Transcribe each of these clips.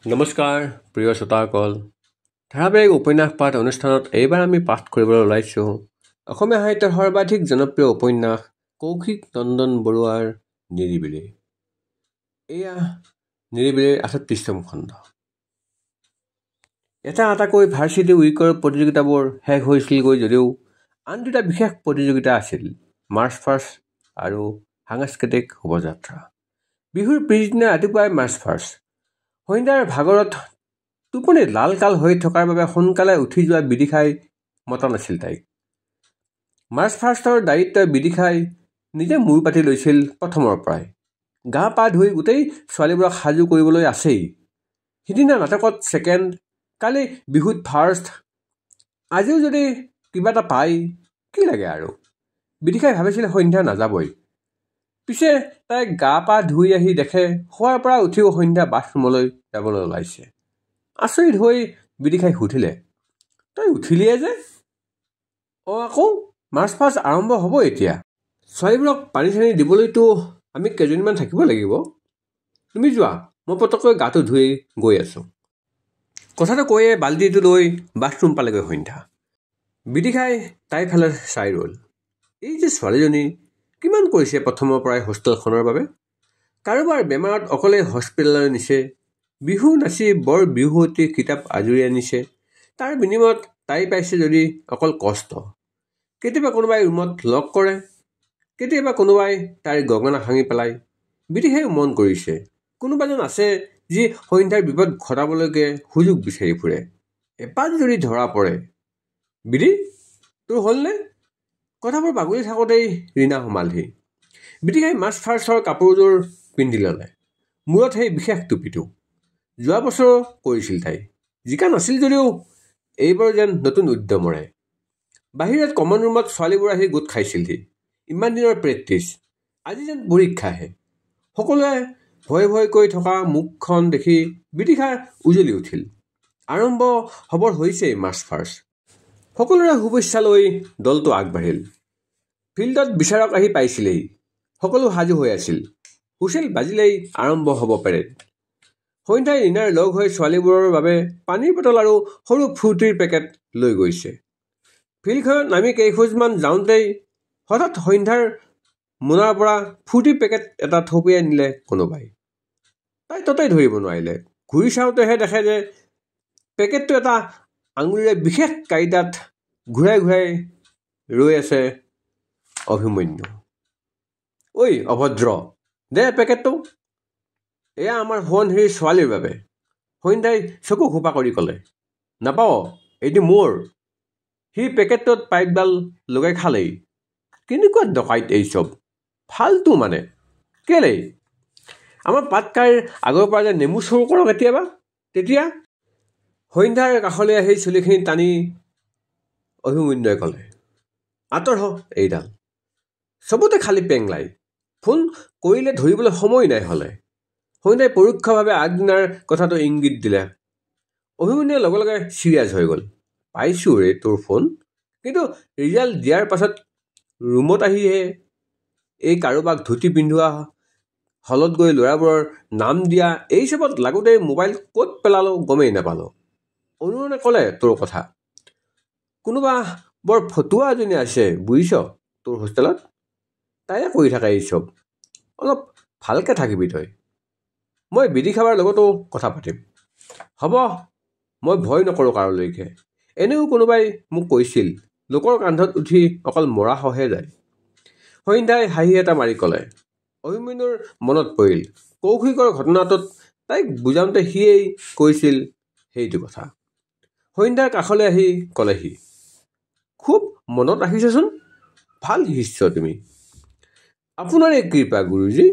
নমস্কাৰ প্ৰিয় শ্ৰোতাসকল, ধাৰাবাহিক উপন্যাস পাঠ অনুষ্ঠানত এইবাৰ আমি পাঠ কৰিবলৈ ওলাইছোঁ অসমীয়া সাহিত্যৰ সৰ্বাধিক জনপ্ৰিয় উপন্যাস কৌশিক নন্দন বৰুৱাৰ নিৰিবিলি। এয়া নিৰিবিলিৰ 38তম খণ্ড। এটাকৈ ভাৰ্চিটি উইকৰ প্ৰতিযোগিতাবোৰ শেষ হৈছিলগৈ যদিও আন দুটা বিশেষ প্ৰতিযোগিতা আছিল, মাৰ্চ ফাৰ্ষ্ট আৰু সাংস্কৃতিক শোভাযাত্ৰা। বিহুৰ পিছদিনা ৰাতিপুৱাই মাৰ্চ ফাৰ্ষ্ট। সন্ধ্যাৰ ভাগৰত টোপনি লালকাল হৈ থকাৰ বাবে সোনকালে উঠি যোৱা বিদিশাই মতা নাছিল তাইক। মাৰ্চ ফাৰ্ষ্টৰ দায়িত্ব বিদিশাই নিজে মূৰ পাতি লৈছিল প্ৰথমৰ পৰাই। গা পা ধুই গোটেই ছোৱালীবোৰক সাজু কৰিবলৈ আছেই। সিদিনা নাটকত ছেকেণ্ড, কালি বিহুত ফাৰ্ষ্ট, আজিও যদি কিবা এটা পায় কি লাগে আৰু। বিদিশাই ভাবিছিল সন্ধ্যা নাযাবই। পিছে তাই গা পা ধুই আহি দেখে শোৱাৰ পৰা উঠিও সন্ধ্যা বাথৰুমলৈ যাবলৈ ওলাইছে। আচৰিত হৈ বিদিশাই সুধিলে, তই উঠিলিয়ে যে? আকৌ মাৰ্চ ফাৰ্ষ্ট আৰম্ভ হ'ব এতিয়া। ছোৱালীবোৰক পানী চানী দিবলৈতো আমি কেইজনীমান থাকিব লাগিব। তুমি যোৱা, মই পটককৈ গাটো ধুই গৈ আছোঁ। কথাটো কৈয়ে বাল্টিটো লৈ বাথৰুম পালেগৈ সন্ধ্যা। বিদিশাই তাইৰ ফালে চাই ৰ'ল। এই যে ছোৱালীজনী কিমান কৰিছে প্ৰথমৰ পৰাই হোষ্টেলখনৰ বাবে। কাৰোবাৰ বেমাৰত অকলে হস্পিটেললৈ নিছে, বিহু নাচি বৰ বিহুৱতী কিতাপ আজৰি আনিছে। তাৰ বিনিময়ত তাই পাইছে যদি অকল কষ্ট। কেতিয়াবা কোনোবাই ৰুমত লগ কৰে, কেতিয়াবা কোনোবাই তাইৰ গগনা ভাঙি পেলায়। বিদিশাইও মন কৰিছে কোনোবাজন আছে যি সন্ধ্যাৰ বিপদ ঘটাবলৈকে সুযোগ বিচাৰি ফুৰে। এপাত যদি ধৰা পৰে। বিদি, তোৰ হ'লনে? কথাবোৰ বাগৰি থাকোঁতেই ৰীণা সোমালহি। বিদিশাই মাৰ্চ ফাৰ্ষ্টৰ কাপোৰযোৰ পিন্ধি ল'লে, মূৰত সেই বিশেষ টুপিটো। যোৱা বছৰো কৰিছিল তাই, জিকা নাছিল যদিও এইবাৰ যেন নতুন উদ্যমৰে। বাহিৰত কমন ৰুমত ছোৱালীবোৰ আহি গোট খাইছিলহি। ইমান দিনৰ প্ৰেক্টিচ, আজি যেন পৰীক্ষাহে। সকলোৱে ভয় ভয় কৰি থকা মুখখন দেখি বিদিশাৰ উজলি উঠিল। আৰম্ভ হ'বৰ হৈছেই মাৰ্চ ফাৰ্ষ্ট। সকলোৰে শুভেচ্ছা লৈ দলটো আগবাঢ়িল। ফিল্ডত বিচাৰক আহি পাইছিলেই। সকলো সাজু হৈ আছিল। হুইছেল বাজিলেই আৰম্ভ হ'ব পেৰেড। সন্ধ্যাই ৰীণাৰ লগ হৈ ছোৱালীবোৰৰ বাবে পানীৰ বটল আৰু সৰু ফ্ৰুটিৰ পেকেট লৈ গৈছে। ফিল্ডখনত নামি কেইখোজমান যাওঁতেই হঠাৎ সন্ধ্যাৰ মোনাৰ পৰা ফ্ৰুটিৰ পেকেট এটা থপিয়াই নিলে কোনোবাই। তাই ততেই ধৰিব নোৱাৰিলে। ঘূৰি চাওঁতেহে দেখে যে পেকেটটো এটা আঙুলিৰে বিশেষ কাইদাত ঘূৰাই ঘূৰাই ৰৈ আছে অভিমন্যু। ঐ অভদ্ৰ, দে পেকেটটো। এয়া আমাৰ সোৱণশিৰিৰ ছোৱালীৰ বাবে। সন্ধ্যাই চকু খোপা কৰি ক'লে, নাপাওঁ, এইটো মোৰ। সি পেকেটটোত পাইপডাল লগাই খালেই। কেনেকুৱা ডকাইত এই চব, ফাল্টু মানে। কেলেই? আমাৰ পাটকাইৰ আগৰ পৰা যে নেমু চুৰ কৰ কেতিয়াবা, তেতিয়া। সন্ধ্যাৰ কাষলৈ আহি চুলিখিনি টানি অভিমন্যুৱে ক'লে, আঁতৰ হ এইডাল। চবতে খালী পেংলাই, ফোন কৰিলে ধৰিবলৈ সময় নাই হ'লে। সন্ধ্যাই পৰোক্ষভাৱে আগদিনাৰ কথাটো ইংগিত দিলে। অভিমন্যুৱে লগে লগে চিৰিয়াছ হৈ গ'ল। পাইছোঁ ৰে তোৰ ফোন, কিন্তু ৰিজাল্ট দিয়াৰ পাছত ৰুমত আহিহে এই কাৰোবাক ধুতি পিন্ধোৱা, হলত গৈ ল'ৰাবোৰৰ নাম দিয়া, এই চবত লাগোতেই মোবাইল ক'ত পেলালোঁ গমেই নাপালোঁ। অনুৰণে ক'লে তোৰ কথা। কোনোবা বৰ ফটুৱা এজনী আছে বুজিছ তোৰ হোষ্টেলত, তাইয়ে কৰি থাকে এই চব। অলপ ভালকৈ থাকিবি তই। মই বিদিশাৰ লগতো কথা পাতিম। হ'ব, মই ভয় নকৰোঁ কাৰোলৈকে। এনেও কোনোবাই মোক কৈছিল লোকৰ কান্ধত উঠি অকল মৰাশহে যায়। সন্ধ্যাই হাঁহি এটা মাৰি ক'লে। অভিমন্যুৰ মনত পৰিল কৌশিকৰ ঘটনাটোত তাইক বুজাওঁতে সিয়েই কৈছিল সেইটো কথা। সন্ধ্যাৰ কাষলৈ আহি ক'লেহি, খুব মনত ৰাখিছচোন, ভাল শিষ্য তুমি। আপোনাৰে কৃপা গুৰুজী।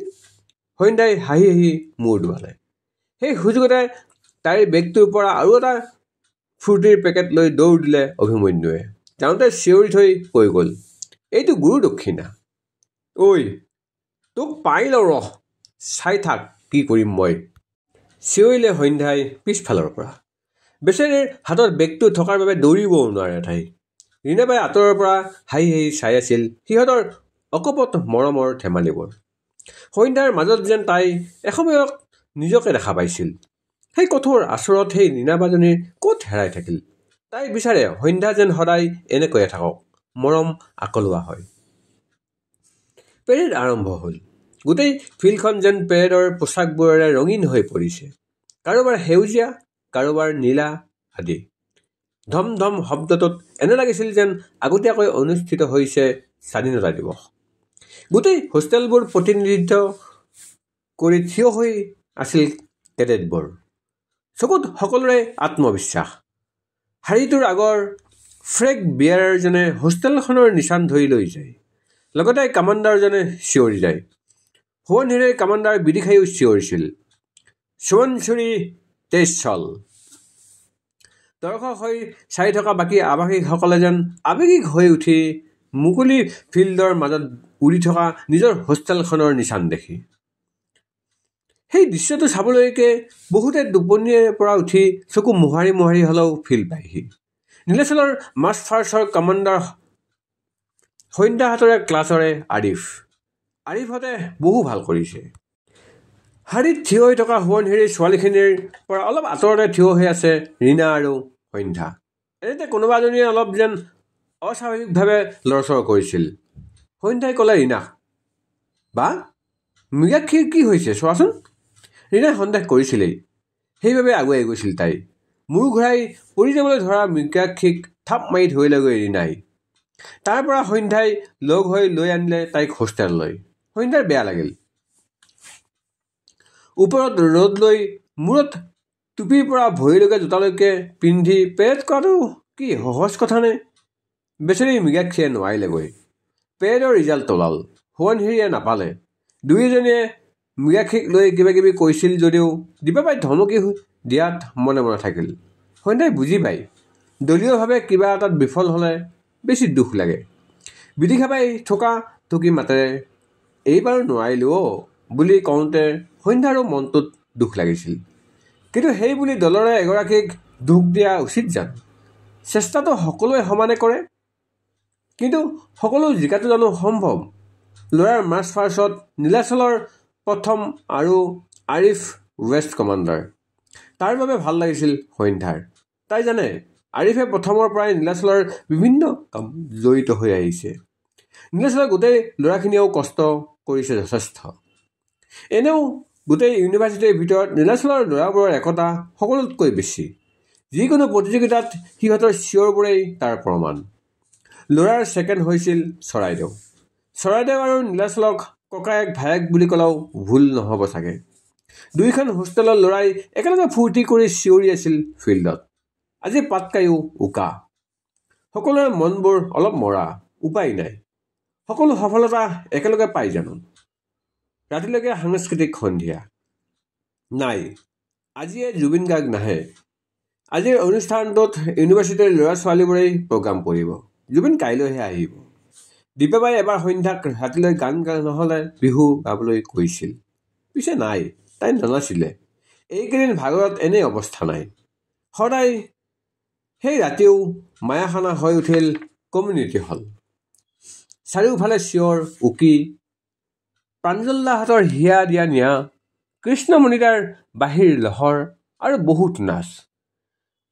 সন্ধ্যাই হাঁহি হাঁহি মূৰ দোৱালে। সেই সুযোগতে তাইৰ বেগটোৰ পৰা আৰু এটা ফ্ৰুটিৰ পেকেট লৈ দৌৰ দিলে অভিমন্যুৱে। যাওঁতে চিঞৰি থৈ কৈ গ'ল, এইটো গুৰু দক্ষিণা। ঐ, তোক পাই লওঁ ৰহ, চাই থাক কি কৰিম মই, চিঞৰিলে সন্ধ্যাই পিছফালৰ পৰা। বেচেৰীৰ হাতত বেগটো থকাৰ বাবে দৌৰিবও নোৱাৰে তাই। ৰীণাবাই আঁতৰৰ পৰা হাঁহি হাঁহি চাই আছিল সিহঁতৰ অকপট মৰমৰ ধেমালিবোৰ। সন্ধ্যাৰ মাজত যেন তাই এসময়ত নিজকে দেখা পাইছিল। সেই কঠোৰ আচৰত সেই ৰীণাবাজনীৰ ক'ত হেৰাই থাকিল। তাই বিচাৰে সন্ধ্যা যেন সদায় এনেকৈয়ে থাকক, মৰম আকলোৱা হয়। পেৰেড আৰম্ভ হ'ল। গোটেই ফিল্ডখন যেন পেৰেডৰ পোচাকবোৰেৰে ৰঙীন হৈ পৰিছে। কাৰোবাৰ সেউজীয়া, কাৰোবাৰ নীলা আদি। ধম ধম শব্দটোত এনে লাগিছিল যেন আগতীয়াকৈ অনুষ্ঠিত হৈছে স্বাধীনতা দিৱস। গোটেই হোষ্টেলবোৰ প্ৰতিনিধিত্ব কৰি থিয় হৈ আছিল কেডেটবোৰ। চকুত সকলোৰে আত্মবিশ্বাস। শাৰীটোৰ আগৰ ফ্লেগ বিয়াৰাৰজনে হোষ্টেলখনৰ নিচান ধৰি লৈ যায়। লগতে কামাণ্ডাৰজনে চিঞৰি যায়। সোৱণশিৰিৰ কামাণ্ডাৰ বিদিশাইও চিঞৰিছিল, সোৱণশিৰি তেজ চল। দৰ্শক হৈ চাই থকা বাকী আৱাসিকসকলে যেন আৱেগিক হৈ উঠি মুকলি ফিল্ডৰ মাজত উৰি থকা নিজৰ হোষ্টেলখনৰ নিচান দেখি। সেই দৃশ্যটো চাবলৈকে বহুতে টোপনিৰ পৰা উঠি চকু মোহাৰি মোহাৰি হ'লেও ফিল্ড পায়হি। নীলাচলৰ মাৰ্চ ফাৰ্ষ্টৰ কামাণ্ডাৰ সন্ধ্যাহাতৰে ক্লাছৰে আৰিফহঁতে বহু ভাল কৰিছে। শাৰীত থিয় হৈ থকা সোৱণশিৰিৰ ছোৱালীখিনিৰ পৰা অলপ আঁতৰতে থিয় হৈ আছে ৰীণা আৰু সন্ধ্যা। এনেতে কোনোবা এজনীয়ে অলপ যেন অস্বাভাৱিকভাৱে লৰচৰ কৰিছিল। সন্ধ্যাই ক'লে ৰীণাক, বা মৃগাক্ষীৰ কি হৈছে চোৱাচোন। ৰীণাই সন্দেহ কৰিছিলেই, সেইবাবে আগুৱাই গৈছিল তাই। মূৰ ঘূৰাই পৰি যাবলৈ ধৰা মৃগাক্ষীক থাপ মাৰি ধৰিলেগৈ ৰীণাই। তাৰ পৰা সন্ধ্যাই লগ হৈ লৈ আনিলে তাইক হোষ্টেললৈ। সন্ধ্যাৰ বেয়া লাগিল। ওপৰত ৰ'দ লৈ মূৰত টুপিৰ পৰা ভৰিলৈকে জোতালৈকে পিন্ধি পেৰেড কৰাটো কি সহজ কথা নে? বেচেৰী মৃগাক্ষীয়ে নোৱাৰিলেগৈ। পেৰেডৰ ৰিজাল্ট ওলাল। সোৱণশিৰিয়ে নাপালে। দুয়োজনীয়ে মৃগাক্ষীক লৈ কিবা কিবি কৈছিল যদিও দীপাবাই ধমকি দিয়াত মনে মনে থাকিল। সন্ধ্যাই বুজি পায়, দলীয়ভাৱে কিবা এটাত বিফল হ'লে বেছি দুখ লাগে। বিদিশাবাই থকা থুকি মাতেৰে, এইবাৰ নোৱাৰিলো বুলি কওঁতে সন্ধ্যাৰো মনটোত দুখ লাগিছিল। কিন্তু সেই বুলি দলৰে এগৰাকীক দুখ দিয়া উচিত জানো? চেষ্টাটো সকলোৱে সমানে কৰে, কিন্তু সকলো জিকাটো জানো সম্ভৱ? ল'ৰাৰ মাৰ্চ ফাৰ্ষ্টত নীলাচলৰ প্ৰথম আৰু আৰিফ ৱেষ্ট কমাণ্ডাৰ। তাৰ বাবে ভাল লাগিছিল সন্ধ্যাৰ। তাই জানে, আৰিফে প্ৰথমৰ পৰাই নীলাচলৰ বিভিন্ন কাম জড়িত হৈ আহিছে। নীলাচলৰ গোটেই ল'ৰাখিনিয়েও কষ্ট কৰিছে যথেষ্ট। এনেও গোটেই ইউনিভাৰ্চিটিৰ ভিতৰত নীলাচলৰ ল'ৰাবোৰৰ একতা সকলোতকৈ বেছি। যিকোনো প্ৰতিযোগিতাত সিহঁতৰ চিঞৰবোৰেই তাৰ প্ৰমাণ। ল'ৰাৰ ছেকেণ্ড হৈছিল চৰাইদেউ। চৰাইদেউ আৰু নীলাচলক ককায়েক ভায়েক বুলি ক'লেও ভুল নহ'ব চাগে। দুয়োখন হোষ্টেলৰ ল'ৰাই একেলগে ফূৰ্তি কৰি চিঞৰি আছিল ফিল্ডত। আজি পাটকাইও উকা। সকলোৰে মনবোৰ অলপ মৰা, উপায় নাই। সকলো সফলতা একেলগে পাই জানো? ৰাতিলৈকে সাংস্কৃতিক সন্ধিয়া। নাই, আজিয়ে জুবিন গাৰ্গ নাহে। আজিৰ অনুষ্ঠানটোত ইউনিভাৰ্চিটিৰ ল'ৰা ছোৱালীবোৰেই প্ৰগ্ৰাম কৰিব। জুবিন কাইলৈহে আহিব। দীপাবাই এবাৰ সন্ধ্যাক ৰাতিলৈ গান নহ'লে বিহু গাবলৈ কৈছিল। পিছে নাই, তাই নানাছিলে। এইকেইদিন ভাগৰত এনেই অৱস্থা নাই। সদায় সেই ৰাতিও মায়াখানা হৈ উঠিল কমিউনিটি হল। চাৰিওফালে চিঞৰ উকি, প্ৰাঞ্জলদাহঁতৰ হিয়া দিয়া নিয়া, কৃষ্ণমণিদাৰ বাঁহীৰ লহৰ আৰু বহুত নাচ।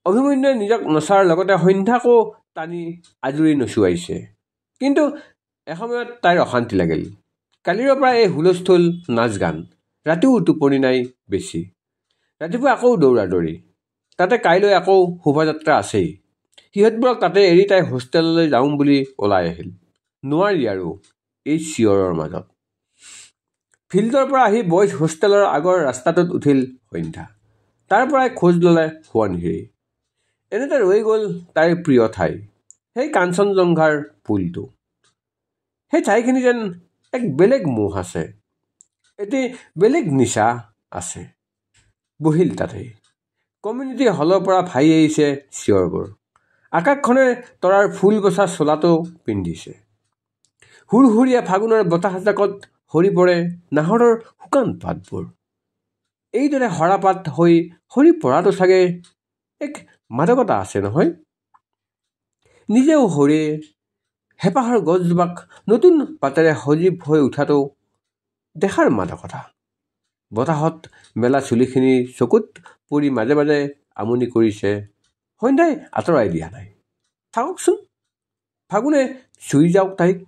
অভিমন্যুৱে নিজক নচাৰ লগতে সন্ধ্যাকো টানি আজুৰি নচুৱাইছে। কিন্তু এসময়ত তাইৰ অশান্তি লাগিল। কালিৰে পৰা এই হুলস্থুল, নাচ গান। ৰাতিও টোপনি নাই বেছি। ৰাতিপুৱা আকৌ দৌৰাদৌৰি। তাতে কাইলৈ আকৌ শোভাযাত্ৰা আছেই। সিহঁতবোৰক তাতে এৰি তাই হোষ্টেললৈ যাওঁ বুলি ওলাই আহিল। নোৱাৰি আৰু এই চিঞৰৰ মাজত। ফিল্ডৰ পৰা আহি বইজ হোষ্টেলৰ আগৰ ৰাস্তাটোত উঠিল সন্ধ্যা। তাৰ পৰাই খোজ ল'লে সোৱণশিৰি। এনেতে ৰৈ গ'ল তাইৰ প্ৰিয় ঠাই, সেই কাঞ্চনজংঘাৰ পুলটো। সেই ঠাইখিনি যেন এক বেলেগ মোহ আছে, এটি বেলেগ নিচা আছে। বহিল তাতেই। কমিউনিটি হলৰ পৰা ভাহি আহিছে চিঞৰবোৰ। আকাশখনে তৰাৰ ফুল বচা চোলাটো পিন্ধিছে। সুৰসুৰীয়া ফাগুনৰ বতাহজাকত সৰি পৰে নাহৰৰ শুকান পাতবোৰ। এইদৰে সৰাপাত হৈ সৰি পৰাটো চাগে এক মাদকতা আছে নহয়? নিজেও সৰে, হেঁপাহৰ গছজোপাক নতুন পাতেৰে সজীৱ হৈ উঠাটো দেখাৰ মাদকতা। বতাহত মেলা চুলিখিনি চকুত পৰি মাজে মাজে আমনি কৰিছে সন্ধ্যাই আঁতৰাই দিয়া নাই। থাককচোন, ফাগুনে চুই যাওক তাইক।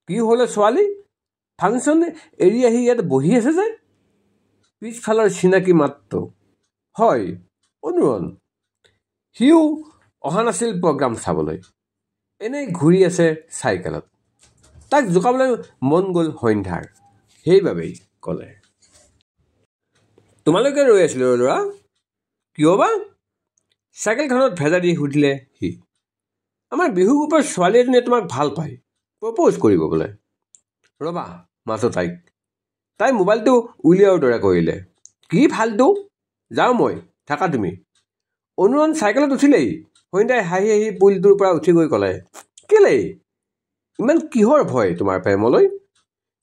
কি হ'লে ছোৱালী, ফাংচন এৰি আহি ইয়াত বহি আছে যে? পিছফালৰ চিনাকি মাতটো। হয়, অনুৰণ। সিও অহা নাছিল প্ৰগ্ৰাম চাবলৈ, এনেই ঘূৰি আছে চাইকেলত। তাক জোকাবলৈ মন গ'ল সন্ধ্যাৰ, সেইবাবেই ক'লে, তোমালোকে ৰৈ আছিলো ল'ৰা? কিয় বা? চাইকেলখনত ভেজা দি সুধিলে সি। আমাৰ বিহু গ্ৰুপৰ ছোৱালী এজনীয়ে তোমাক ভাল পায়, প্ৰপ'জ কৰিব বোলে। ৰ'বা, মাতো তাইক। তাই মোবাইলটো উলিওৱাৰ দৰে কৰিলে। কি ফাল্টু, যাওঁ মই, থাকা তুমি। অনুৰণ চাইকেলত উঠিলেই সন্ধ্যাই হাঁহি হাঁহি পুলটোৰ পৰা উঠি গৈ ক'লে, কেলেই ইমান কিহৰ ভয় তোমাৰ প্ৰেমলৈ?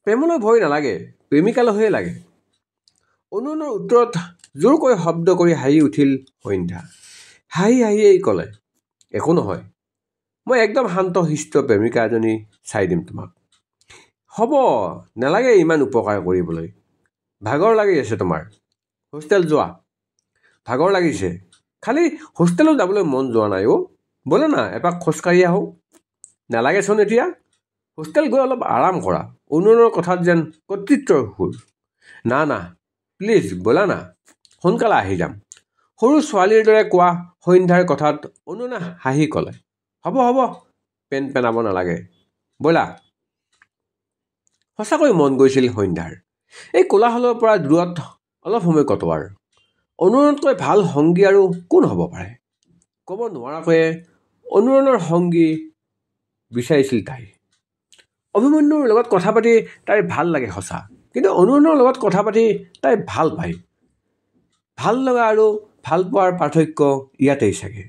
প্ৰেমলৈ ভয় নালাগে, প্ৰেমিকালৈহে লাগে। অনুৰণৰ উত্তৰত জোৰকৈ শব্দ কৰি হাঁহি উঠিল সন্ধ্যা। হাঁহি হাঁহিয়েই ক'লে, একো নহয়, মই একদম শান্ত শিষ্ট প্ৰেমিকা এজনী চাই দিম তোমাক। হ'ব, নালাগে ইমান উপকাৰ কৰিবলৈ। ভাগৰ লাগি আছে তোমাৰ, হোষ্টেল যোৱা। ভাগৰ লাগিছে, খালি হোষ্টেলত যাবলৈ মন যোৱা নাই অ'। ব'লে না এপাক খোজকাঢ়ি আহোঁ। নালাগেচোন এতিয়া, হোষ্টেল গৈ অলপ আৰাম কৰা। অনুৰণৰ কথাত যেন কৰ্তৃত্বৰ সুৰ। না না, প্লিজ ব'লা না, সোনকালে আহি যাম। সৰু ছোৱালীৰ দৰে কোৱা সন্ধ্যাৰ কথাত অনুৰণে হাঁহি ক'লে, হ'ব হ'ব, পেন পেনাব নালাগে, ব'লা। সঁচাকৈ মন গৈছিল সন্ধ্যাৰ এই কোলাহলৰ পৰা দূৰত অলপ সময় কটোৱাৰ। অনুৰণতকৈ ভাল সংগী আৰু কোন হ'ব পাৰে? ক'ব নোৱাৰাকৈয়ে অনুৰণৰ সংগী বিচাৰিছিল তাই। অভিমন্যুৰ লগত কথা পাতি তাইৰ ভাল লাগে সঁচা, কিন্তু অনুৰণৰ লগত কথা পাতি তাই ভাল পায়। ভাল লগা আৰু ভাল পোৱাৰ পাৰ্থক্য ইয়াতেই চাগে।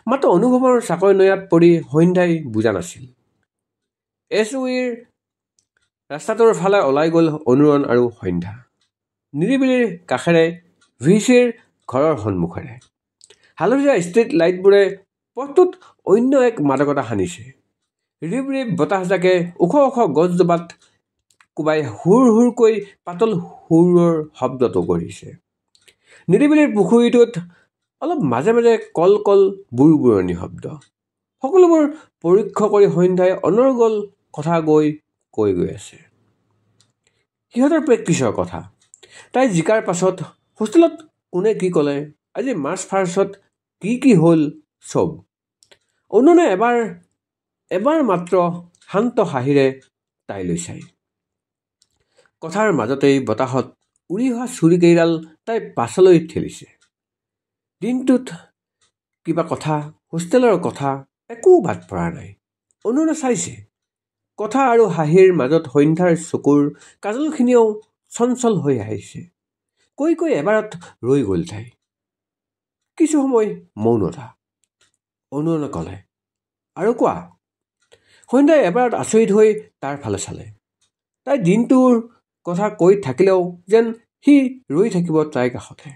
মাত্ৰ অনুভৱৰ চাকৈ নৈয়াত পৰি সন্ধ্যাই বুজা নাছিল। SUVৰ ৰাস্তাটোৰ ফালে ওলাই গ'ল অনুৰণ আৰু সন্ধ্যা। নিৰিবিলিৰ কাষেৰে VCৰ ঘৰৰ সন্মুখেৰে। হালধীয়া ষ্ট্ৰীট লাইটবোৰে পথটোত অন্য এক মাদকতা সানিছে। ৰিব ৰিব বতাহজাকে ওখ ওখ গছজোপাত কোবাই হুৰ হুৰকৈ পাতল সুৰৰ শব্দটো কৰিছে। নিৰিবিলিৰ পুখুৰীটোত অলপ মাজে মাজে কল কল বুৰবুৰণি শব্দ। সকলোবোৰ পৰীক্ষা কৰি সন্ধ্যাই অনৰ্গল কথা কৈ গৈ আছে। সিহঁতৰ প্ৰেক্টিচৰ কথা। তাই জিকাৰ পাছত হোষ্টেলত কোনে কি ক'লে, আজি মাৰ্চ ফাৰ্ষ্টত কি হ'ল চব। অনুনে এবাৰ মাত্ৰ শান্ত হাঁহিৰে তাইলৈ চাই। কথাৰ মাজতেই বতাহত উৰি অহা চুৰিকেইডাল তাই পাছলৈ ঠেলিছে। দিনটোত কিবা কথা, হোষ্টেলৰ কথা একো বাদ পৰা নাই। অনুনে চাইছে, কথা আৰু হাঁহিৰ মাজত সন্ধ্যাৰ চকুৰ কাজলখিনিও চঞ্চল হৈ আহিছে। কৈ কৈ এবাৰত ৰৈ গ'ল তাই। কিছু সময় মৌনতা। অনুৰণে ক'লে, আৰু কোৱা। সন্ধ্যাই এবাৰত আচৰিত হৈ তাৰ ফালে চালে। তাই দিনটোৰ কথা কৈ থাকিলেও যেন সি ৰৈ থাকিব তাইৰ কাষতে।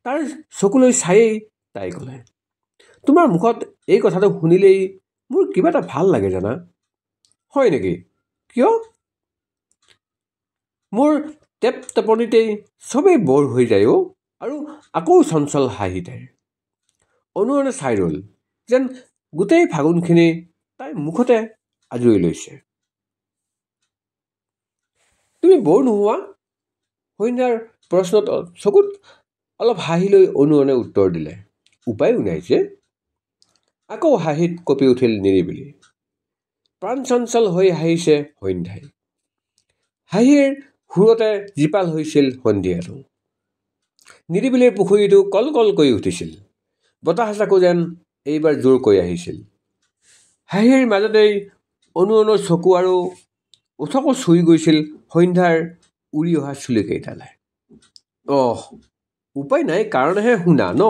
তাৰ চকুলৈ চায়েই তাই ক'লে, তোমাৰ মুখত এই কথাটো শুনিলেই মোৰ কিবা এটা ভাল লাগে জানা। হয় নেকি? কিয়? মোৰ টেপ টেপনিতেই চবেই বৰ হৈ যায় অ'। আৰু আকৌ চঞ্চল হাঁহি তাইৰ। অনুৰণে চাই ৰ'ল, যেন গোটেই ফাগুনখিনি তাইৰ মুখতে আজৰি লৈছে। তুমি বৰ নোহোৱা? সন্ধ্যাৰ প্ৰশ্নত চকুত অলপ হাঁহি লৈ অনুৰণে উত্তৰ দিলে, উপায়ো নাই যে। আকৌ হাঁহিত কঁপি উঠিল নিৰিবিলি। প্ৰাণ চঞ্চল হৈ হাঁহিছে সন্ধ্যাই। হাঁহিৰ সুৰতে জীপাল হৈছিল সন্ধিয়াটো। নিৰিবিলিৰ পুখুৰীটো কল কল কৰি উঠিছিল। বতাহজাকো যেন এইবাৰ জোৰকৈ আহিছিল। হাঁহিৰ মাজতেই অনুৰণৰ চকু আৰু ওঠকো চুই গৈছিল সন্ধ্যাৰ উৰি অহা চুলিকেইডালে। উপায় নাই কাৰণেহে শুনা ন?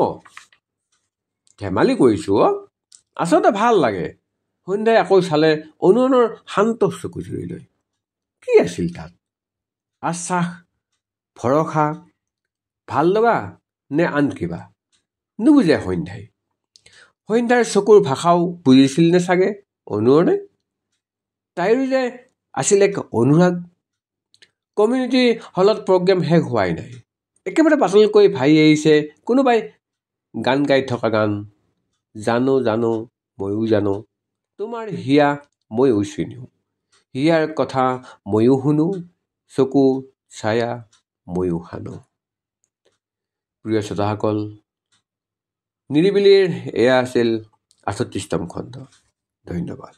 ধেমালি কৰিছোঁ অ', আচলতে ভাল লাগে। সন্ধ্যাই আকৌ চালে অনুৰণৰ শান্ত চকুজুৰিলৈ। কি আছিল তাত? আশ্বাস, ভৰসা, ভাল লগা নে আন কিবা? নুবুজে সন্ধ্যাই। সন্ধ্যাৰ চকুৰ ভাষাও বুজিছিল নে চাগে অনুৰণে? তাইৰো যে আছিল এক অনুৰাগ। কমিউনিটি হলত প্ৰগ্ৰেম শেষ হোৱাই নাই। একেবাৰে পাতলকৈ ভাহি আহিছে কোনোবাই গান গাই থকা গান। জানো জানো ময়ো জানো, তোমাৰ হিয়া ময়ো চিনো, হিয়াৰ কথা ময়ো শুনো, চকু ছায়া ময়ো সানো। প্ৰিয় শ্ৰোতাসকল, নিৰিবিলিৰ এয়া আছিল ৩৮তম খণ্ড। ধন্যবাদ।